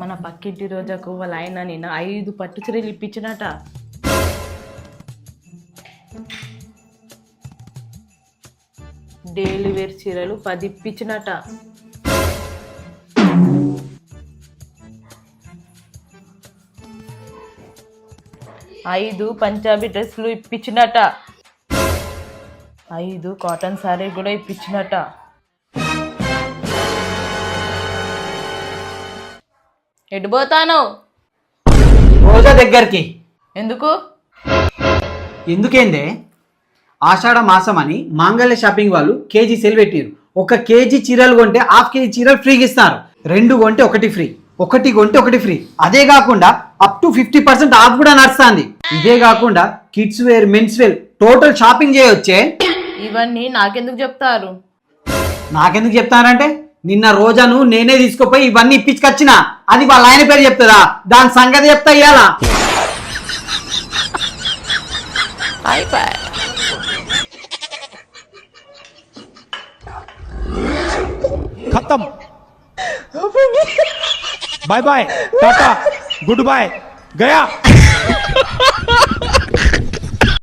మన పక్కింటి రోజాకు వాళ్ళ ఆయన నేను 5 పట్టు చీరలు ఇప్పించినట. డైలీ వేర్ చీరలు 10 ఇప్పించినట. 5 పంజాబీ డ్రెస్సులు ఇప్పించినట. 5 కాటన్ శారీ కూడా ఇప్పించినట. ఎటు పోతాను? రోజా దగ్గరికి. ఎందుకు? ఎందుకేందే, ఆషాఢ మాసం అని మాంగళ్య షాపింగ్ వాళ్ళు కేజీ సేల్ పెట్టారు. 1 కేజీ చీరలు కొంటే ½ కేజీ చీరలు ఫ్రీగా ఇస్తారు. 2 కొంటే 1 ఫ్రీ, 1 కొంటే 1 ఫ్రీ. అదే కాకుండా అప్ టు 50% ఆఫ్ కూడా నడుస్తుంది. ఇదే కాకుండా kids wear, men's wear total shopping చేయొచ్చే. ఇవన్నీ నాకెందుకు చెప్తారు? నాకెందుకు చెప్తానంటే, నిన్న రోజాను నేనే తీసుకుపోయి ఇవన్నీ ఇప్పించుకొచ్చిన. అది వాళ్ళ ఆయన పేరు చెప్తుందా? దాని సంగతి చెప్తా ఇయ్యాలా. खत्म। Bye bye, tata, goodbye, गया।